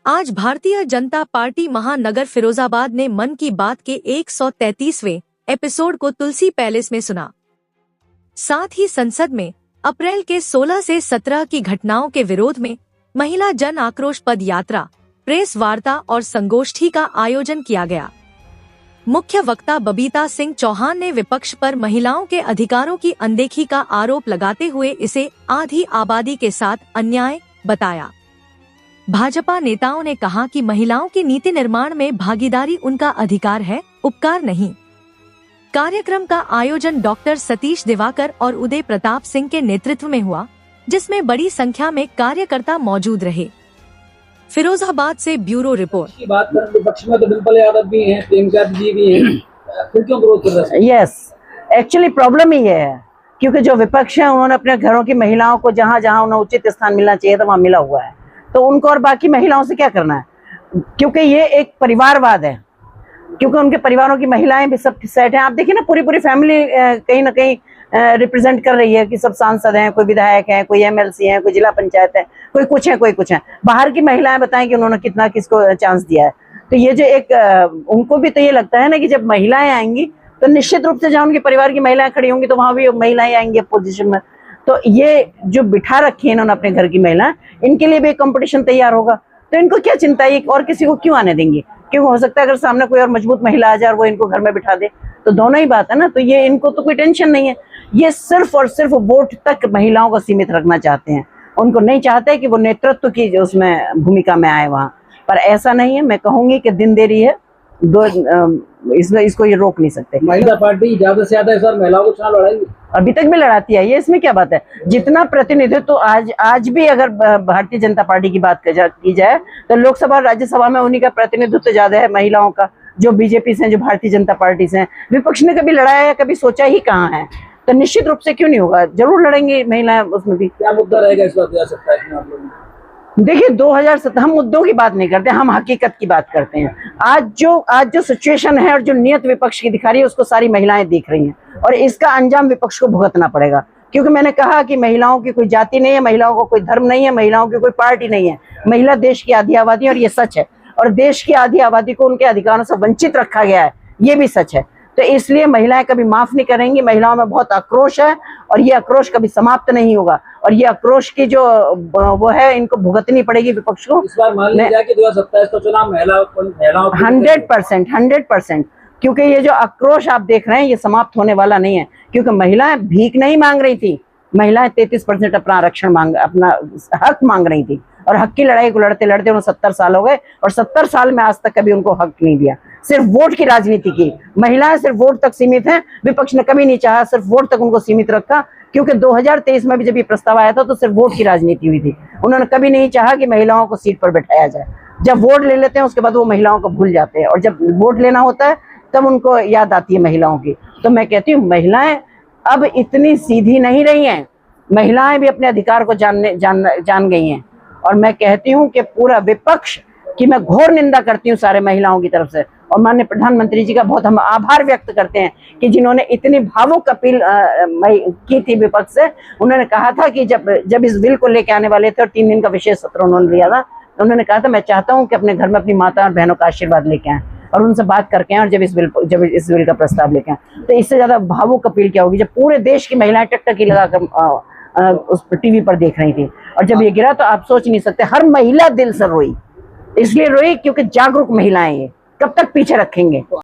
आज भारतीय जनता पार्टी महानगर फिरोजाबाद ने मन की बात के 133वें एपिसोड को तुलसी पैलेस में सुना। साथ ही संसद में अप्रैल के 16 से 17 की घटनाओं के विरोध में महिला जन आक्रोश पद यात्रा, प्रेस वार्ता और संगोष्ठी का आयोजन किया गया। मुख्य वक्ता बबीता सिंह चौहान ने विपक्ष पर महिलाओं के अधिकारों की अनदेखी का आरोप लगाते हुए इसे आधी आबादी के साथ अन्याय बताया। भाजपा नेताओं ने कहा कि महिलाओं की नीति निर्माण में भागीदारी उनका अधिकार है, उपकार नहीं। कार्यक्रम का आयोजन डॉक्टर सतीश दिवाकर और उदय प्रताप सिंह के नेतृत्व में हुआ, जिसमें बड़ी संख्या में कार्यकर्ता मौजूद रहे। फिरोजाबाद से ब्यूरो रिपोर्ट। की बात करें विपक्ष में तो डिम्पल यादव भी हैं, प्रियंका जी भी हैं, फिर क्यों विरोध कर रहे हैं? यस, एक्चुअली प्रॉब्लम ही है क्योंकि जो विपक्ष है उन्होंने अपने घरों की महिलाओं को जहां जहां उन्हें उचित स्थान मिलना चाहिए था वहां मिला हुआ है, तो उनको और बाकी महिलाओं से क्या करना है? क्योंकि ये एक परिवारवाद है, क्योंकि उनके परिवारों की महिलाएं भी सब सेट हैं। आप देखिए ना, पूरी पूरी फैमिली कहीं ना कहीं रिप्रेजेंट कर रही है कि सब सांसद हैं, कोई विधायक हैं, कोई एमएलसी हैं, कोई जिला पंचायत है, कोई कुछ है कोई कुछ है। बाहर की महिलाएं बताएं कि उन्होंने कितना किसको चांस दिया है। तो ये जो एक उनको भी तो ये लगता है ना कि जब महिलाएं आएंगी तो निश्चित रूप से जहां उनके परिवार की महिलाएं खड़ी होंगी तो वहां भी महिलाएं आएंगी पोजीशन में। तो ये जो बिठा रखी है इन्होंने अपने घर की महिला, इनके लिए भी एक कंपटीशन तैयार होगा, तो इनको क्या चिंता है और किसी को क्यों आने देंगे? क्यों हो सकता है अगर सामने कोई और मजबूत महिला आ जाए और वो इनको घर में बिठा दे, तो दोनों ही बात है ना। तो ये इनको तो कोई टेंशन नहीं है, ये सिर्फ और सिर्फ वोट तक महिलाओं को सीमित रखना चाहते हैं। उनको नहीं चाहते कि वो नेतृत्व की जो उसमें भूमिका में आए वहां पर। ऐसा नहीं है, मैं कहूंगी कि दिन देरी है, इसको ये रोक नहीं सकते। महिला पार्टी ज्यादा से ज्यादा इस बार महिलाओं को चुनाव लड़ाएगी, अभी तक भी लड़ाती है, ये इसमें क्या बात है? जितना प्रतिनिधित्व तो आज भी अगर भारतीय जनता पार्टी की बात की जाए तो लोकसभा और राज्यसभा में उन्हीं का प्रतिनिधित्व ज्यादा है महिलाओं का, जो बीजेपी से, जो भारतीय जनता पार्टी से। विपक्ष ने कभी लड़ाया है, कभी सोचा ही कहाँ है? तो निश्चित रूप से क्यों नहीं होगा, जरूर लड़ेंगे महिलाएं उसमें भी। क्या मुद्दा रहेगा इस बार 2027 में आप लोगों? देखिए 2007 हम मुद्दों की बात नहीं करते, हम हकीकत की बात करते हैं। आज जो सिचुएशन है और जो नियत विपक्ष की दिखा रही है उसको सारी महिलाएं देख रही हैं और इसका अंजाम विपक्ष को भुगतना पड़ेगा। क्योंकि मैंने कहा कि महिलाओं की कोई जाति नहीं है, महिलाओं को कोई धर्म नहीं है, महिलाओं की कोई पार्टी नहीं है। महिला देश की आधी आबादी है और ये सच है, और देश की आधी आबादी को उनके अधिकारों से वंचित रखा गया है, ये भी सच है। तो इसलिए महिलाएं कभी माफ नहीं करेंगी। महिलाओं में बहुत आक्रोश है और ये आक्रोश कभी समाप्त नहीं होगा, और ये आक्रोश की जो वो है इनको भुगतनी पड़ेगी विपक्ष को। इस बार मान लिया कि 2027 तो चुनाव महिलाओं 100%, क्योंकि ये जो आक्रोश आप देख रहे हैं ये समाप्त होने वाला नहीं है। क्योंकि महिलाएं भीख नहीं मांग रही थी, महिलाएं 33% अपना आरक्षण अपना हक मांग रही थी, और हक की लड़ाई को लड़ते लड़ते उन्हें 70 साल हो गए, और 70 साल में आज तक कभी उनको हक नहीं दिया। सिर्फ वोट की राजनीति की, महिलाएं सिर्फ वोट तक सीमित हैं। विपक्ष ने कभी नहीं चाहा सिर्फ वोट तक उनको सीमित रखा, क्योंकि 2023 में भी जब ये प्रस्ताव आया था तो सिर्फ वोट की राजनीति हुई थी। उन्होंने कभी नहीं चाहा कि महिलाओं को सीट पर बैठाया जाए। जब वोट ले लेते हैं उसके बाद वो महिलाओं को भूल जाते हैं, और जब वोट लेना होता है तब उनको याद आती है महिलाओं की। तो मैं कहती हूँ महिलाएं अब इतनी सीधी नहीं रही हैं, महिलाएं भी अपने अधिकार को जान गई हैं। और मैं कहती हूँ कि पूरा विपक्ष की मैं घोर निंदा करती हूँ सारे महिलाओं की तरफ से, और माननीय प्रधानमंत्री जी का बहुत हम आभार व्यक्त करते हैं कि जिन्होंने इतनी भावुक अपील की थी विपक्ष से। उन्होंने कहा था कि जब इस बिल को लेके आने वाले थे और 3 दिन का विशेष सत्र उन्होंने लिया था, उन्होंने कहा था मैं चाहता हूँ कि अपने घर में अपनी माता और बहनों का आशीर्वाद लेके आए और उनसे बात करके आए, और जब इस बिल का प्रस्ताव लेके आए। तो इससे ज्यादा भावुक अपील क्या होगी, जब पूरे देश की महिलाएं टकटकी लगाकर उस टीवी पर देख रही थी, और जब ये गिरा तो आप सोच नहीं सकते, हर महिला दिल से रोई। इसलिए रोई क्योंकि जागरूक महिलाएं ये कब तक पीछे रखेंगे।